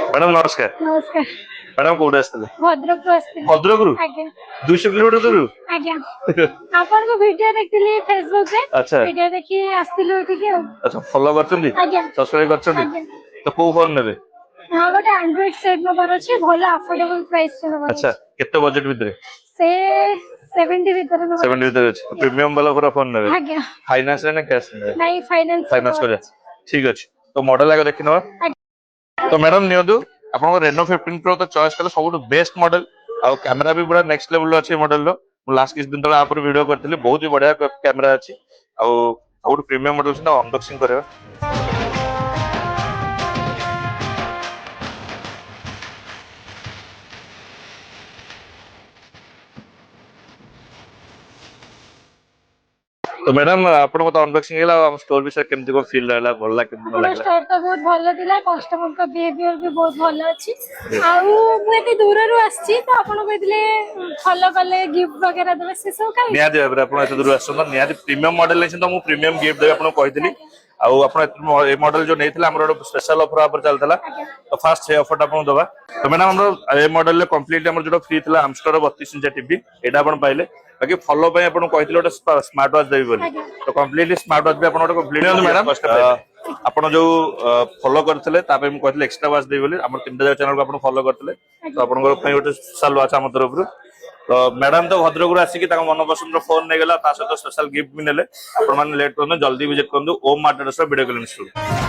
Madam नमस्कार। नमस्कार। Madam code आस्ते भद्रक आस्ते भद्रक रु आज्ञा 200 किलोमीटर दूर आज्ञा आपन को वीडियो देखली फेसबुक रे अच्छा वीडियो देखि आस्तिलु एठी अच्छा फॉलो करछंदी आज्ञा सब्सक्राइब करछंदी आज्ञा तो को फोन नेबे हां गोटे एंड्रॉइड सेट नंबर अछि भलो अफोर्डेबल प्राइस रे नंबर अच्छा केते बजट भितरे से 70 भीतर नंबर 70 भितरे अछि प्रीमियम वाला पूरा फोन नेबे आज्ञा फाइनेंस रे ना कैश रे नहीं फाइनेंस फाइनेंस कर ठीक अछि तो मॉडल आगे देखिनवा तो मैडम नियदु आपन रेनो 15 प्रो तो चॉइस कले सबटु बेस्ट मॉडल आ कैमरा भी पूरा नेक्स्ट लेवल अछि मॉडल रो लास्ट किस दिन तक आप वीडियो करथिले बहुत ही बढ़िया कैमरा अछि आ सबटु प्रीमियम मॉडल से अनबॉक्सिंग करबा तो मैडम आपण को अनबॉक्सिंग हैला हम स्टोर विषय केमति को फील रहला भल्ला केमति लागला स्टोर तो बहुत भलो दिला कस्टमर का बिहेवियर भी बहुत भलो अछि आ मु एते दूर रु आछि तो आपण कहितले फॉलो करले गिफ्ट वगैरह देबे से सब काई निया दे आपण एते दूर आछन निया प्रीमियम मॉडल नै तो मु प्रीमियम गिफ्ट देबे आपण कहितली आ आपण ए मॉडल जो नैथिला हमर स्पेशल ऑफर पर चलतला तो फास्ट से ऑफर आपण दबा तो मैडम हमर ए मॉडल ले कंप्लीट हमर जो फ्री थिला एमस्टर 32 इंच टीवी एटा आपण पाइले बाकी फॉलो पे आपण कहितले ओटे स्मार्ट वॉच देबी बोली तो कंप्लीटली स्मार्ट वॉच भी आपण ओटे कंप्लीट मैडम आपण जो फॉलो करथिले तापे मु कहितले एक्स्ट्रा वॉच देबी बोली हमर 3 चैनल को आपण फॉलो करथिले तो आपण को पे ओटे स्पेशल वॉच हम तरफ तो मैडम तो भद्रक आसिक मन पसंद फोन नहीं गला सहित स्पेशल गिफ्ट भी नेले आपण माने लेट करन जल्दी विजिट करन ओम मार्ट वीडियो कॉल इंस्टॉल